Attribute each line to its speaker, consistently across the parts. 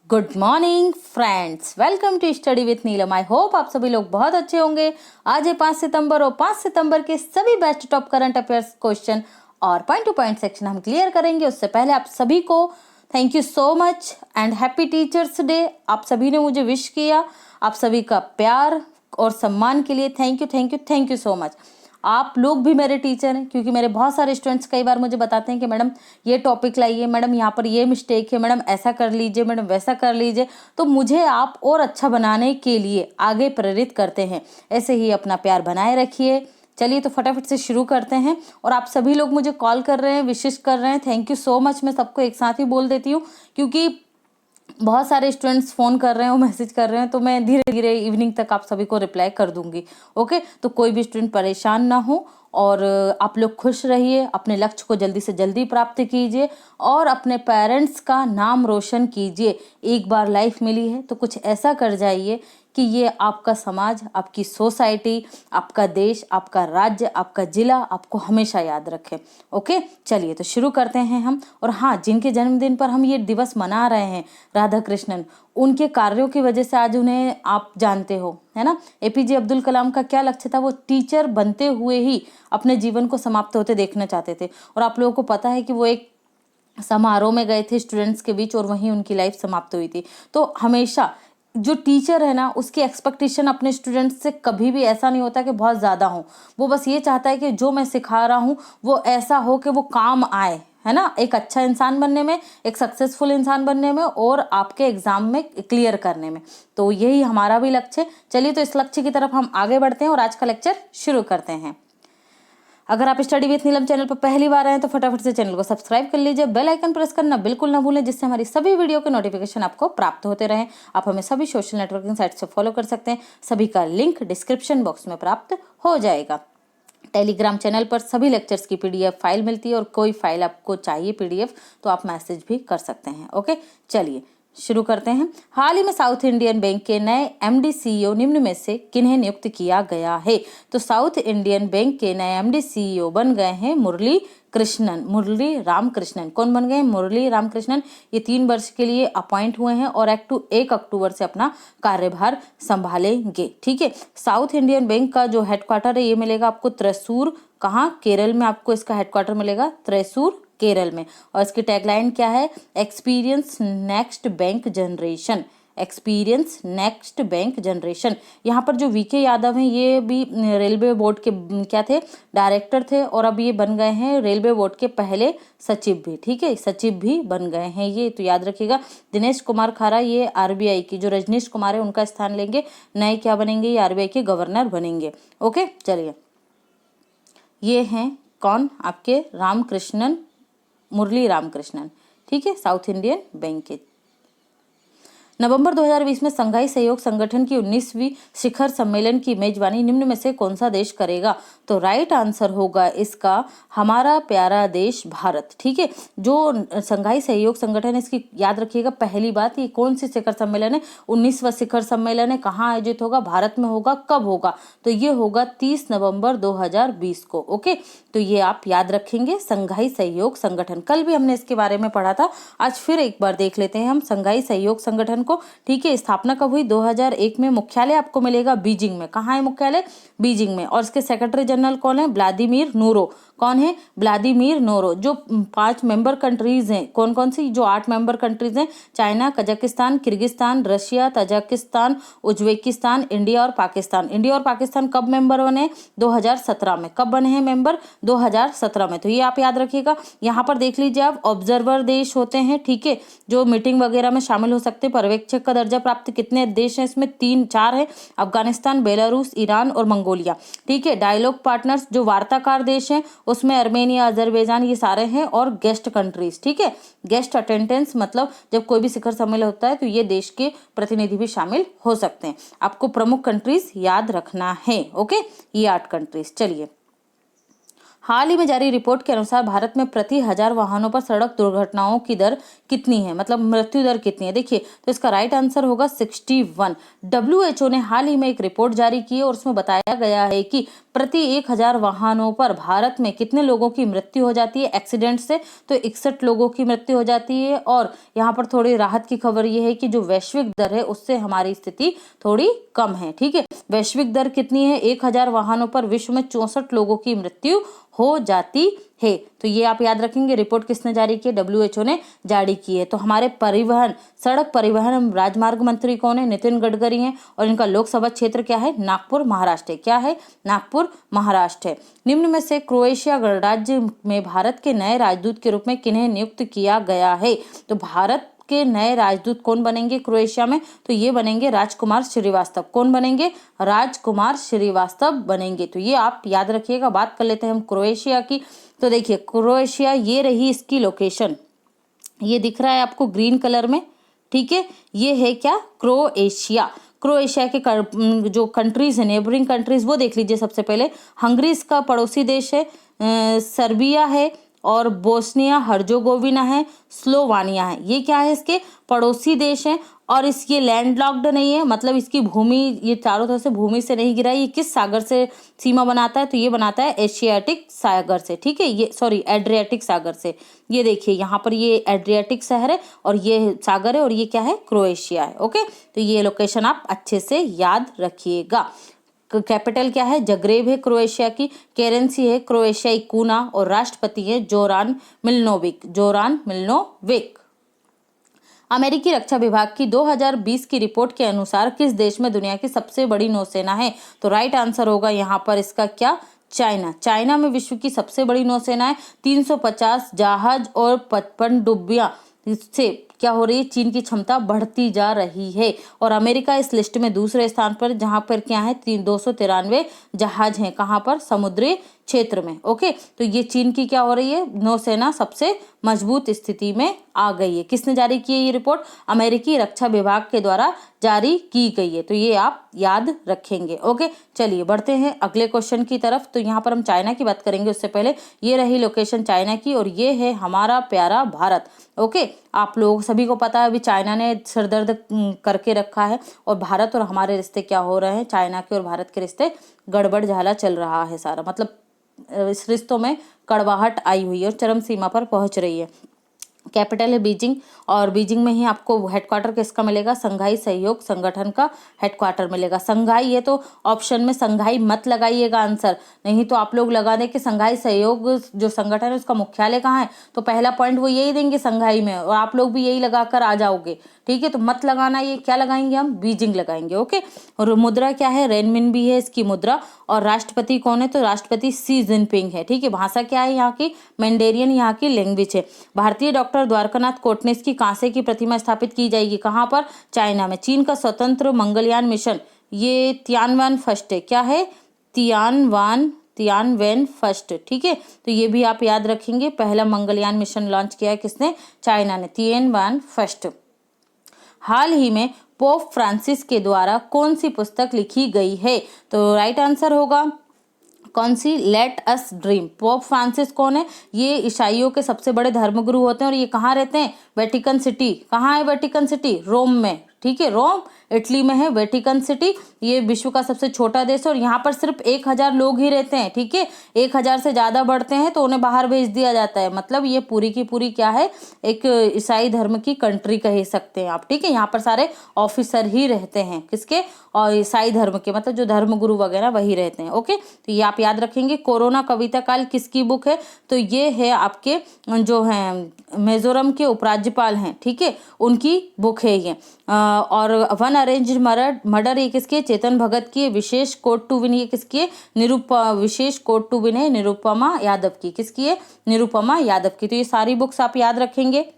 Speaker 1: Good morning friends, welcome to study with Neelam. I hope आप सभी लोग बहुत अच्छे होंगे। आज है 5 सितंबर और 5 सितंबर के सभी best top current affairs question और पॉइंट टू पॉइंट सेक्शन हम क्लियर करेंगे। उससे पहले आप सभी को thank you so much and happy teachers day. आप सभी ने मुझे विश किया, आप सभी का प्यार और सम्मान के लिए thank you thank you thank you so much. आप लोग भी मेरे टीचर हैं, क्योंकि मेरे बहुत सारे स्टूडेंट्स कई बार मुझे बताते हैं कि मैडम ये टॉपिक लाइए, मैडम यहाँ पर ये मिस्टेक है, मैडम ऐसा कर लीजिए, मैडम वैसा कर लीजिए। तो मुझे आप और अच्छा बनाने के लिए आगे प्रेरित करते हैं। ऐसे ही अपना प्यार बनाए रखिए। चलिए तो फटाफट से शुरू करते हैं। और आप सभी लोग मुझे कॉल कर रहे हैं, विशेष कर रहे हैं, थैंक यू सो मच। मैं सबको एक साथ ही बोल देती हूँ, क्योंकि बहुत सारे स्टूडेंट्स फ़ोन कर रहे हैं और मैसेज कर रहे हैं, तो मैं धीरे धीरे इवनिंग तक आप सभी को रिप्लाई कर दूंगी। ओके, तो कोई भी स्टूडेंट परेशान ना हो और आप लोग खुश रहिए, अपने लक्ष्य को जल्दी से जल्दी प्राप्त कीजिए और अपने पेरेंट्स का नाम रोशन कीजिए। एक बार लाइफ मिली है तो कुछ ऐसा कर जाइए कि ये आपका समाज, आपकी सोसाइटी, आपका देश, आपका राज्य, आपका जिला आपको हमेशा याद रखे। ओके, चलिए तो शुरू करते हैं हम। और हाँ, जिनके जन्मदिन पर हम ये दिवस मना रहे हैं, राधा कृष्णन, उनके कार्यों की वजह से आज उन्हें आप जानते हो, है ना। एपीजे अब्दुल कलाम का क्या लक्ष्य था? वो टीचर बनते हुए ही अपने जीवन को समाप्त होते देखना चाहते थे। और आप लोगों को पता है कि वो एक समारोह में गए थे स्टूडेंट्स के बीच और वहीं उनकी लाइफ समाप्त हुई थी। तो हमेशा जो टीचर है ना, उसकी एक्सपेक्टेशन अपने स्टूडेंट्स से कभी भी ऐसा नहीं होता कि बहुत ज़्यादा हो। वो बस ये चाहता है कि जो मैं सिखा रहा हूँ वो ऐसा हो कि वो काम आए, है ना, एक अच्छा इंसान बनने में, एक सक्सेसफुल इंसान बनने में और आपके एग्जाम में क्लियर करने में। तो यही हमारा भी लक्ष्य है। चलिए तो इस लक्ष्य की तरफ हम आगे बढ़ते हैं और आज का लेक्चर शुरू करते हैं। अगर आप स्टडी विथ नीलम चैनल पर पहली बार आए हैं तो फटाफट से चैनल को सब्सक्राइब कर लीजिए, बेल आइकन प्रेस करना बिल्कुल ना भूलें, जिससे हमारी सभी वीडियो के नोटिफिकेशन आपको प्राप्त होते रहें। आप हमें सभी सोशल नेटवर्किंग साइट से फॉलो कर सकते हैं, सभी का लिंक डिस्क्रिप्शन बॉक्स में प्राप्त हो जाएगा। टेलीग्राम चैनल पर सभी लेक्चर्स की पीडीएफ फाइल मिलती है और कोई फाइल आपको चाहिए पीडीएफ तो आप मैसेज भी कर सकते हैं। ओके, चलिए शुरू करते हैं। हाल ही में साउथ इंडियन बैंक के नए एमडी सीईओ निम्न में से किन्हें नियुक्त किया गया है? तो साउथ इंडियन बैंक के नए एमडी सीईओ बन गए हैं मुरली रामकृष्णन। कौन बन गए? मुरली रामकृष्णन। ये 3 वर्ष के लिए अपॉइंट हुए हैं और 1 अक्टूबर से अपना कार्यभार संभालेंगे। ठीक है, साउथ इंडियन बैंक का जो हेडक्वार्टर है ये मिलेगा आपको त्रिशूर। कहाँ? केरल में आपको इसका हेडक्वार्टर मिलेगा, त्रिशूर केरल में। और इसकी टैगलाइन क्या है? Experience next bank generation. Experience next bank generation. यहाँ पर जो वीके यादव हैं ये भी रेलवे बोर्ड के क्या थे? डायरेक्टर थे और अब ये बन गए हैं रेलवे बोर्ड के पहले सचिव भी। ठीक है, सचिव भी बन गए हैं ये, तो याद रखिएगा। दिनेश कुमार खारा ये आरबीआई की, जो रजनीश कुमार है उनका स्थान लेंगे। नए क्या बनेंगे? ये आरबीआई के गवर्नर बनेंगे। ओके, चलिए ये हैं कौन? आपके रामकृष्णन, मुरली रामकृष्णन। ठीक है, साउथ इंडियन बैंक के। नवंबर 2020 में संघाई सहयोग संगठन की 19वीं शिखर सम्मेलन की मेजबानी निम्न में से कौन सा देश करेगा? तो राइट आंसर होगा इसका हमारा प्यारा देश भारत। ठीक है, जो संघाई सहयोग संगठन है, इसकी याद रखिएगा पहली बात, ये कौन सी शिखर सम्मेलन है? 19वां शिखर सम्मेलन है। कहाँ आयोजित होगा? भारत में होगा। कब होगा? तो ये होगा 30 नवंबर 2020 को। ओके, तो ये आप याद रखेंगे, संघाई सहयोग संगठन। कल भी हमने इसके बारे में पढ़ा था, आज फिर एक बार देख लेते हैं हम संघाई सहयोग संगठन को। ठीक है, स्थापना कब हुई? 2001 में। मुख्यालय आपको मिलेगा बीजिंग में। कहाँ है मुख्यालय? बीजिंग में। और इसके सेक्रेटरी जनरल कौन है? Vladimir noro. कौन है? Vladimir noro. जो 5 मेंबर कंट्रीज हैं, कौन कौन सी? जो 8 मेंबर कंट्रीज हैं, China, Kazakhstan, Kyrgyzstan, Russia, Tajikistan, Uzbekistan, India और पाकिस्तान। इंडिया और पाकिस्तान कब मेंबर बने? 2017 में। कब बने हैं मेंबर? 2017 में। तो ये आप याद रखिएगा। यहाँ पर देख लीजिए आप, ऑब्जर्वर देश होते हैं। ठीक है, जो मीटिंग वगैरह में शामिल हो सकते हैं। पर्यवेक्षक का दर्जा प्राप्त कितने देश हैं इसमें? 4 है, अफगानिस्तान, बेलारूस, ईरान और मंगोलिया। ठीक है, डायलॉग पार्टनर्स जो वार्ताकार देश हैं उसमें अर्मेनिया, अजरबैजान, ये सारे हैं। और गेस्ट कंट्रीज। ठीक है, गेस्ट अटेंडेंस मतलब जब कोई भी शिखर सम्मेलन होता है तो ये देश के प्रतिनिधि भी शामिल हो सकते हैं। आपको प्रमुख कंट्रीज याद रखना है। ओके, ये 8 कंट्रीज। चलिए, हाल ही में जारी रिपोर्ट के अनुसार भारत में प्रति 1000 वाहनों पर सड़क दुर्घटनाओं की दर कितनी है? मतलब मृत्यु दर कितनी है? देखिए, तो इसका राइट आंसर होगा 61। WHO ने हाल ही में एक रिपोर्ट जारी की है और उसमें बताया गया है कि प्रति 1000 वाहनों पर भारत में कितने लोगों की मृत्यु हो जाती है एक्सीडेंट से? तो 61 लोगों की मृत्यु हो जाती है। और यहाँ पर थोड़ी राहत की खबर ये है कि जो वैश्विक दर है उससे हमारी स्थिति थोड़ी कम है। ठीक है, वैश्विक दर कितनी है? 1000 वाहनों पर विश्व में 64 लोगों की मृत्यु हो जाती है। तो ये आप याद रखेंगे। रिपोर्ट किसने जारी की है? WHO ने जारी की है। तो हमारे परिवहन, सड़क परिवहन एवं राजमार्ग मंत्री कौन है? नितिन गडकरी हैं। और इनका लोकसभा क्षेत्र क्या है? नागपुर महाराष्ट्र है। क्या है? नागपुर महाराष्ट्र है। निम्न में से क्रोएशिया गणराज्य में भारत के नए राजदूत के रूप में किन्हें नियुक्त किया गया है? तो भारत के नए राजदूत कौन बनेंगे क्रोएशिया में? तो ये बनेंगे राजकुमार श्रीवास्तव। कौन बनेंगे? राजकुमार श्रीवास्तव बनेंगे। तो ये आप याद रखिएगा। बात कर लेते हैं हम क्रोएशिया की। तो देखिए क्रोएशिया, ये रही इसकी लोकेशन, ये दिख रहा है आपको ग्रीन कलर में। ठीक है, ये है क्या? क्रोएशिया। क्रोएशिया के जो कंट्रीज है, नेबरिंग कंट्रीज, वो देख लीजिए। सबसे पहले हंगरी इसका पड़ोसी देश है, सर्बिया है, और बोस्निया हर्जोगोविना है, स्लोवानिया है। ये क्या है? इसके पड़ोसी देश हैं। और ये लैंडलॉक्ड नहीं है, मतलब इसकी भूमि, ये चारों तरफ से भूमि से नहीं गिरा। ये किस सागर से सीमा बनाता है? तो ये बनाता है एशियाटिक सागर से। ठीक है, ये एड्रियाटिक सागर से। ये देखिए यहाँ पर ये एड्रियाटिक शहर है और ये सागर है, और ये क्या है? क्रोएशिया है। ओके, तो ये लोकेशन आप अच्छे से याद रखिएगा। कैपिटल क्या है? जग्रेब है क्रोएशिया की। करेंसी है क्रोएशियाई कूना, और राष्ट्रपति है जोरान मिल्नोविक। अमेरिकी रक्षा विभाग की 2020 की रिपोर्ट के अनुसार किस देश में दुनिया की सबसे बड़ी नौसेना है? तो राइट आंसर होगा यहाँ पर इसका क्या? चाइना। चाइना में विश्व की सबसे बड़ी नौसेना है। 350 जहाज और 55 पनडुब्बियां। इससे क्या हो रही है? चीन की क्षमता बढ़ती जा रही है। और अमेरिका इस लिस्ट में दूसरे स्थान पर, जहां पर क्या है? 293 जहाज हैं। कहां पर? समुद्री क्षेत्र में। ओके, तो ये चीन की क्या हो रही है? नौसेना सबसे मजबूत स्थिति में आ गई है। किसने जारी की है ये रिपोर्ट? अमेरिकी रक्षा विभाग के द्वारा जारी की गई है। तो ये आप याद रखेंगे। ओके, चलिए बढ़ते हैं अगले क्वेश्चन की तरफ। तो यहाँ पर हम चाइना की बात करेंगे। उससे पहले ये रही लोकेशन चाइना की, और ये है हमारा प्यारा भारत। ओके, आप लोग सभी को पता है अभी चाइना ने सिरदर्द करके रखा है, और भारत और हमारे रिश्ते क्या हो रहे हैं? चाइना के और भारत के रिश्ते गड़बड़ झाला चल रहा है सारा। मतलब इस रिश्तों में कड़वाहट आई हुई है और चरम सीमा पर पहुंच रही है। कैपिटल है बीजिंग, और बीजिंग में ही आपको हेडक्वार्टर किसका मिलेगा? संघाई सहयोग संगठन का हेडक्वार्टर मिलेगा। संघाई है तो ऑप्शन में संघाई मत लगाइएगा आंसर, नहीं तो आप लोग लगा दें कि संघाई सहयोग जो संगठन है उसका मुख्यालय कहाँ है। तो पहला पॉइंट वो यही देंगे संघाई में, और आप लोग भी यही लगाकर आ जाओगे। ठीक है, तो मत लगाना, ये क्या लगाएंगे हम? बीजिंग लगाएंगे। ओके, और मुद्रा क्या है? रेनमिनबी है इसकी मुद्रा। और राष्ट्रपति कौन है? तो राष्ट्रपति शी जिनपिंग है। ठीक है, भाषा क्या है यहाँ की? मैंडेरियन यहाँ की लैंग्वेज है। भारतीय डॉक्टर द्वारकानाथ कोटनेस की कांसे की प्रतिमा स्थापित की जाएगी। कहाँ पर? चाइना में। चीन का स्वतंत्र मंगलयान मिशन, ये तियानवान फर्स्ट है। क्या है? Tianwen first. ठीक है, तो ये भी आप याद रखेंगे। पहला मंगलयान मिशन लॉन्च किया है किसने? चाइना ने, तियानवान फर्स्ट। हाल ही में पोप फ्रांसिस के द्वारा कौन सी पुस्तक लिखी गई है? तो राइट आंसर होगा कौन सी? Let us dream. Pope Francis कौन है? ये ईसाइयों के सबसे बड़े धर्मगुरु होते हैं, और ये कहाँ रहते हैं? Vatican city. कहाँ है वेटिकन सिटी? रोम में। ठीक है, रोम इटली में है वेटिकन सिटी। ये विश्व का सबसे छोटा देश है, और यहाँ पर सिर्फ 1000 लोग ही रहते हैं। ठीक है, 1000 से ज्यादा बढ़ते हैं तो उन्हें बाहर भेज दिया जाता है। मतलब ये पूरी की पूरी क्या है? एक ईसाई धर्म की कंट्री कह सकते हैं आप। ठीक है, यहाँ पर सारे ऑफिसर ही रहते हैं किसके? और ईसाई धर्म के, मतलब जो धर्मगुरु वगैरह वही रहते हैं। ओके, तो ये आप याद रखेंगे। कोरोना कविता काल किसकी बुक है? तो ये है आपके जो है मिजोरम के उपराज्यपाल हैं। ठीक है, उनकी बुक है ये। और वन अरेंज मर्डर ये किसकी? चेतन भगत की। विशेष कोर्ट टू विन ये किसकी है? विशेष कोर्ट टू विन है निरुपमा यादव की। किसकी है? निरुपमा यादव की। तो ये सारी बुक्स आप याद रखेंगे।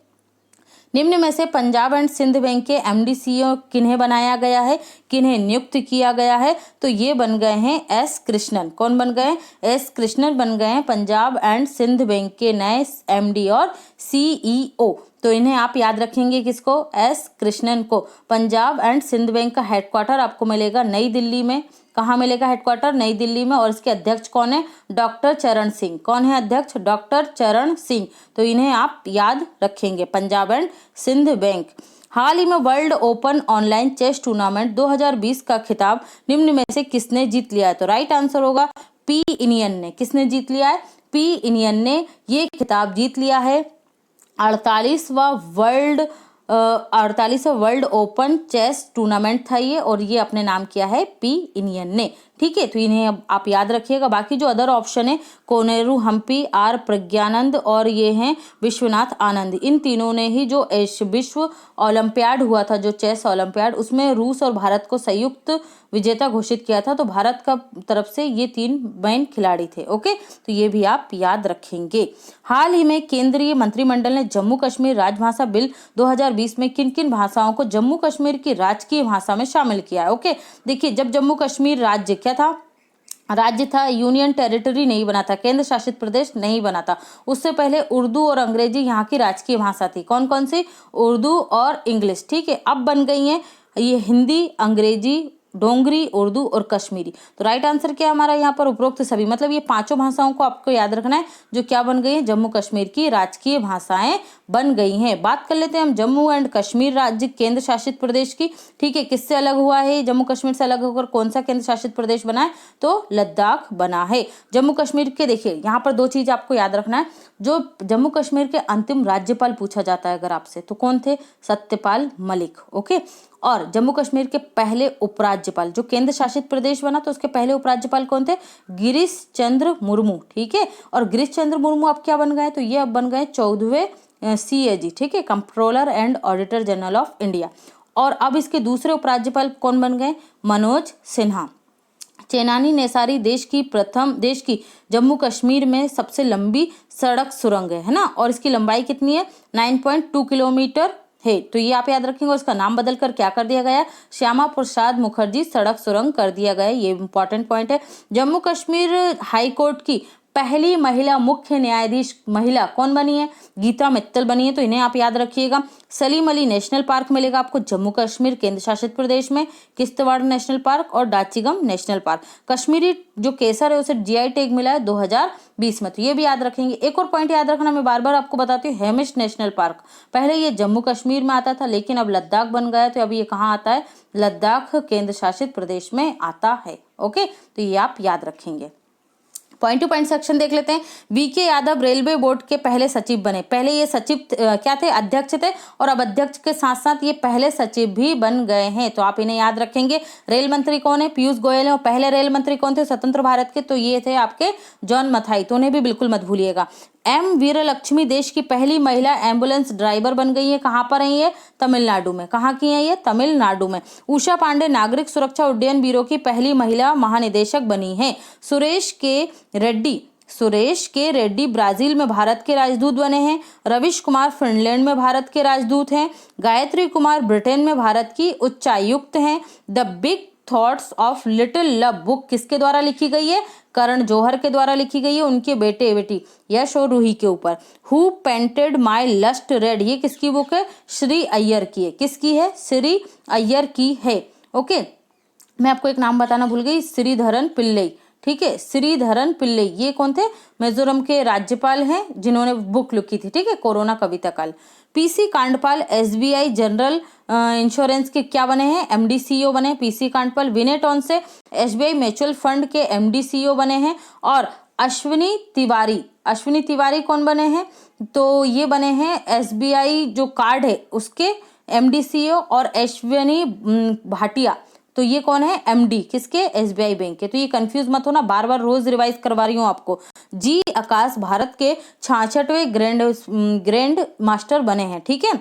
Speaker 1: निम्न में से पंजाब एंड सिंध बैंक के MD CEO किन्हें बनाया गया है? किन्हें नियुक्त किया गया है? तो ये बन गए हैं S कृष्णन। कौन बन गए? S कृष्णन बन गए हैं पंजाब एंड सिंध बैंक के नए MD और CEO। तो इन्हें आप याद रखेंगे किसको? S कृष्णन को। पंजाब एंड सिंध बैंक का हेडक्वार्टर आपको मिलेगा नई दिल्ली में। कहाँ मिलेगा हेडक्वार्टर? नई दिल्ली में। और इसके अध्यक्ष कौन है? डॉक्टर चरण सिंह। कौन है अध्यक्ष? डॉक्टर चरण सिंह। तो इन्हें आप याद रखेंगे, पंजाब एंड सिंध बैंक। हाल ही में world open online chess tournament 2020 का खिताब निम्न में से किसने जीत लिया है? तो राइट आंसर होगा पी इनियन ने, किसने जीत लिया है? पी इनियन ने ये खिताब जीत लिया है। 48वां वर्ल्ड ओपन चेस टूर्नामेंट था ये, और ये अपने नाम किया है पी इनियन ने। ठीक है, तो इन्हें अब आप याद रखिएगा। बाकी जो अदर ऑप्शन है, कोनेरू हम्पी, आर प्रज्ञानंद और ये हैं विश्वनाथ आनंद, इन तीनों ने ही जो विश्व ओलंपियाड हुआ था, जो चेस ओलंपियाड, उसमें रूस और भारत को संयुक्त विजेता घोषित किया था। तो भारत का तरफ से ये 3 मेन खिलाड़ी थे। ओके, तो ये भी आप याद रखेंगे। हाल ही में केंद्रीय मंत्रिमंडल ने जम्मू कश्मीर राजभाषा बिल 2020 में किन किन भाषाओं को जम्मू कश्मीर की राजकीय भाषा में शामिल किया है? ओके, देखिए, जब जम्मू कश्मीर राज्य क्या था? राज्य था, यूनियन टेरिटरी नहीं बना था, केंद्र शासित प्रदेश नहीं बना था। उससे पहले उर्दू और अंग्रेजी यहाँ की राजकीय भाषा थी। कौन कौन सी? उर्दू और इंग्लिश। ठीक है, अब बन गई हैं ये हिंदी, अंग्रेजी, डोंगरी, उर्दू और कश्मीरी। तो राइट आंसर क्या है हमारा यहाँ पर? उपरोक्त सभी, मतलब ये 5 भाषाओं को आपको याद रखना है, जो क्या बन गई है? जम्मू कश्मीर की राजकीय भाषाएं बन गई हैं। बात कर लेते हैं हम जम्मू एंड कश्मीर राज्य केंद्र शासित प्रदेश की। ठीक है, किससे अलग हुआ है? जम्मू कश्मीर से अलग होकर कौन सा केंद्र शासित प्रदेश बना है? तो लद्दाख बना है। जम्मू कश्मीर के, देखिए यहाँ पर 2 चीज आपको याद रखना है। जो जम्मू कश्मीर के अंतिम राज्यपाल पूछा जाता है अगर आपसे, तो कौन थे? सत्यपाल मलिक। ओके, और जम्मू कश्मीर के पहले उपराज्यपाल, जो केंद्र शासित प्रदेश बना तो उसके पहले उपराज्यपाल कौन थे? गिरीश चंद्र मुर्मू। ठीक है, और गिरीश चंद्र मुर्मू अब क्या बन गए? तो ये अब बन गए 14वें CAG। ठीक है, controller and auditor general of India. और अब इसके दूसरे उपराज्यपाल कौन बन गए? मनोज सिन्हा। चेनानी नेसारी देश की जम्मू कश्मीर में सबसे लंबी सड़क सुरंग है ना, और इसकी लंबाई कितनी है? 9.2 किलोमीटर है। तो ये आप याद रखेंगे। उसका नाम बदलकर क्या कर दिया गया? श्यामा प्रसाद मुखर्जी सड़क सुरंग कर दिया गया। ये इंपॉर्टेंट पॉइंट है। जम्मू कश्मीर हाई कोर्ट की पहली महिला मुख्य न्यायाधीश महिला कौन बनी है? गीता मित्तल बनी है। तो इन्हें आप याद रखिएगा। सलीम अली नेशनल पार्क मिलेगा आपको जम्मू कश्मीर केंद्र शासित प्रदेश में, किश्तवाड़ नेशनल पार्क और डाचीगम नेशनल पार्क। कश्मीरी जो केसर है उसे GI टैग मिला है 2020 में। तो ये भी याद रखेंगे। एक और पॉइंट याद रखना, मैं बार बार आपको बताती हूँ, हेमिश नेशनल पार्क पहले ये जम्मू कश्मीर में आता था, लेकिन अब लद्दाख बन गया। तो अब ये कहाँ आता है? लद्दाख केंद्र शासित प्रदेश में आता है। ओके, तो ये आप याद रखेंगे। पॉइंट टू पॉइंट सेक्शन देख लेते हैं। VK यादव रेलवे बोर्ड के पहले सचिव बने। पहले ये सचिव क्या थे? अध्यक्ष थे, और अब अध्यक्ष के साथ साथ ये पहले सचिव भी बन गए हैं। तो आप इन्हें याद रखेंगे। रेल मंत्री कौन है? पीयूष गोयल है। और पहले रेल मंत्री कौन थे स्वतंत्र भारत के? तो ये थे आपके जॉन मथाई। तो उन्हें भी बिल्कुल मत भूलिएगा। M वीरलक्ष्मी देश की पहली महिला एम्बुलेंस ड्राइवर बन गई है। कहाँ पर है ये? तमिलनाडु में। कहाँ की है ये? तमिलनाडु में। उषा पांडे नागरिक सुरक्षा उड्डयन ब्यूरो की पहली महिला महानिदेशक बनी है। सुरेश के रेड्डी ब्राजील में भारत के राजदूत बने हैं। रविश कुमार फिनलैंड में भारत के राजदूत हैं। गायत्री कुमार ब्रिटेन में भारत की उच्चायुक्त हैं। The big thoughts of little love book किसके द्वारा लिखी गई है? करण जौहर के द्वारा लिखी गई है, उनके बेटे बेटी यश और रूही के ऊपर। Who painted my lust red, ये किसकी बुक है? श्री अय्यर की है। किसकी है? श्री अय्यर की है। ओके, मैं आपको एक नाम बताना भूल गई, श्रीधरन पिल्लई। ठीक है, श्रीधरन पिल्लई ये कौन थे? मिजोरम के राज्यपाल हैं, जिन्होंने बुक लिखी थी। ठीक है, कोरोना कविता काल। PC Kandpal SBI general insurance के क्या बने हैं? MD CEO बने हैं PC कांडपाल। विनय टॉन्से SBI म्यूचुअल फंड के MD CEO बने हैं। और अश्विनी तिवारी कौन बने हैं? तो ये बने हैं SBI जो कार्ड है उसके MD CEO। और अश्विनी भाटिया, तो ये कौन है? MD किसके? SBI बैंक के। तो ये कंफ्यूज मत होना, बार बार रोज रिवाइज करवा रही हूँ आपको। G आकाश भारत के 66वें ग्रैंड मास्टर बने हैं। ठीक है।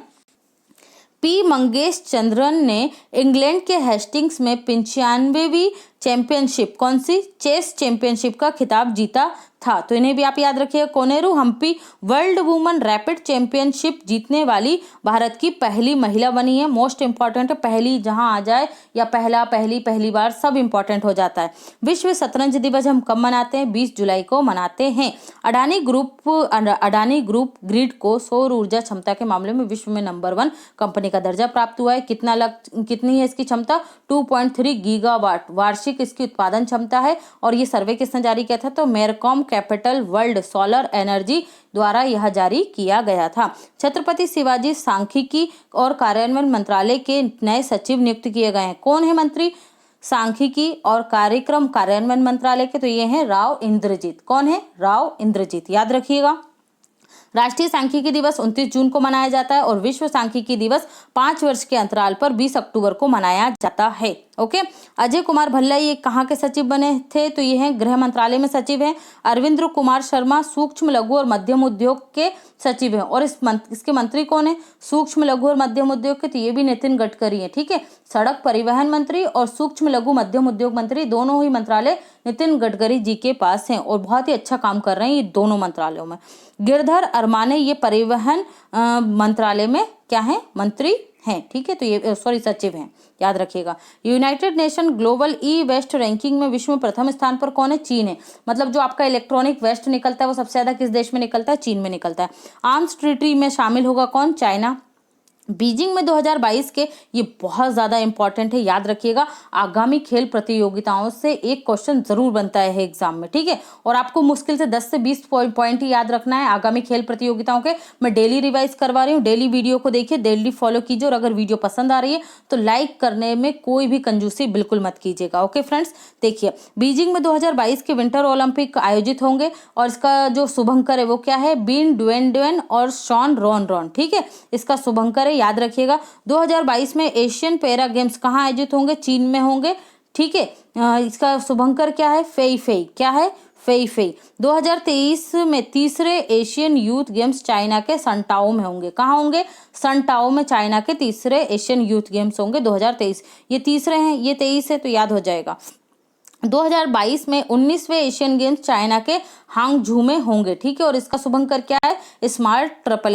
Speaker 1: P मंगेश चंद्रन ने इंग्लैंड के हेस्टिंग्स में 95वीं चैंपियनशिप, कौन सी? चेस चैंपियनशिप का खिताब जीता था। तो इन्हें भी आप याद रखिएगा। Koneru Humpy world women rapid championship जीतने वाली भारत की पहली महिला बनी है। मोस्ट इंपॉर्टेंट है, पहली जहां आ जाए या पहली बार सब इंपॉर्टेंट हो जाता है। विश्व शतरंज दिवस हम कब मनाते हैं? 20 जुलाई को मनाते हैं। अडानी ग्रुप ग्रिड को सौर ऊर्जा क्षमता के मामले में विश्व में नंबर 1 कंपनी का दर्जा प्राप्त हुआ है। कितनी है इसकी क्षमता? 2.3 गीगावाट वार्षिक इसकी उत्पादन क्षमता है। और ये सर्वे किसने जारी किया था? तो Mercom capital world solar energy द्वारा यह जारी किया गया था। छत्रपति शिवाजी सांख्यिकी और कार्यान्वयन मंत्रालय के नए सचिव नियुक्त किए गए हैं। कौन है मंत्री? सांख्यिकी और कार्यक्रम कार्यान्वयन मंत्रालय के, तो ये हैं राव इंद्रजीत। कौन है? राव इंद्रजीत, याद रखिएगा। राष्ट्रीय सांख्यिकी दिवस 29 जून को मनाया जाता है और विश्व सांख्यिकी दिवस 5 वर्ष के अंतराल पर 20 अक्टूबर को मनाया जाता है। ओके। अजय कुमार भल्ला ये कहाँ के सचिव बने थे? तो ये हैं गृह मंत्रालय में सचिव हैं। अरविंद्र कुमार शर्मा सूक्ष्म लघु और मध्यम उद्योग के सचिव हैं। और इसके मंत्री कौन है? सूक्ष्म लघु और मध्यम उद्योग के, तो ये भी नितिन गडकरी है। ठीक है, सड़क परिवहन मंत्री और सूक्ष्म लघु मध्यम उद्योग मंत्री दोनों ही मंत्रालय नितिन गडकरी जी के पास हैं और बहुत ही अच्छा काम कर रहे हैं ये दोनों मंत्रालयों में। गिरधर अरमाने ये परिवहन मंत्रालय में क्या है? मंत्री हैं। ठीक है, तो ये सचिव हैं, याद रखिएगा। United Nation global e waste ranking में विश्व में प्रथम स्थान पर कौन है? चीन है। मतलब जो आपका इलेक्ट्रॉनिक वेस्ट निकलता है वो सबसे ज्यादा किस देश में निकलता है? चीन में निकलता है। आर्म्स ट्रीटी में शामिल होगा कौन? चाइना। बीजिंग में 2022 के, ये बहुत ज्यादा इंपॉर्टेंट है, याद रखिएगा। आगामी खेल प्रतियोगिताओं से एक क्वेश्चन जरूर बनता है एग्जाम में। ठीक है, और आपको मुश्किल से 10 से 20 पॉइंट ही याद रखना है आगामी खेल प्रतियोगिताओं के। मैं डेली रिवाइज करवा रही हूँ, डेली वीडियो को देखिए, डेली फॉलो कीजिए। और अगर वीडियो पसंद आ रही है तो लाइक करने में कोई भी कंजूसी बिल्कुल मत कीजिएगा। ओके फ्रेंड्स, देखिए बीजिंग में 2022 के विंटर ओलंपिक आयोजित होंगे और इसका जो शुभंकर है वो क्या है? बीन ड्वेन और शॉन रॉन। ठीक है, इसका शुभंकर है, याद रखिएगा। 2022 में एशियन पैरा गेम्स कहाँ आयोजित होंगे? चीन में होंगे। ठीक है, इसका शुभंकर क्या है? फेई। क्या है? फेई। 2023 में तीसरे एशियन यूथ गेम्स चाइना के संटाओ में होंगे। कहाँ होंगे? संटाओ में चाइना के तीसरे एशियन यूथ गेम्स होंगे 2023। ये तीसरे हैं, ये 23 है, तो याद हो जाएगा। 2022 में 19वें एशियन गेम्स चाइना के हांगझू में होंगे। ठीक है, और इसका शुभंकर क्या है? Smart triple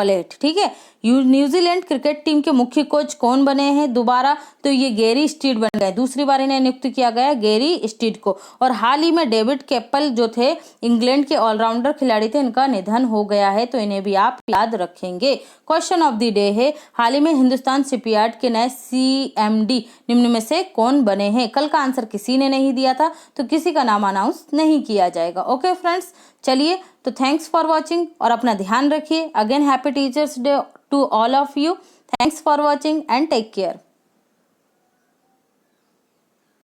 Speaker 1: eight. ठीक है, न्यूजीलैंड क्रिकेट टीम के मुख्य कोच कौन बने हैं दोबारा? तो ये गैरी स्टीड बन गए, दूसरी बार इन्हें नियुक्त किया गया गैरी स्टीड को। और हाल ही में डेविड कैपल जो थे इंग्लैंड के ऑलराउंडर खिलाड़ी थे, इनका निधन हो गया है, तो इन्हें भी आप याद रखेंगे। क्वेश्चन ऑफ द डे है, हाल ही में हिंदुस्तान शिपयार्ड के नए CMD निम्न में से कौन बने हैं? कल का आंसर किसी ने नहीं दिया था, तो किसी का नाम अनाउंस नहीं किया जाएगा। ओके फ्रेंड्स, चलिए, तो थैंक्स फॉर वॉचिंग और अपना ध्यान रखिए। Again happy teachers day to all of you. Thanks for watching and take care.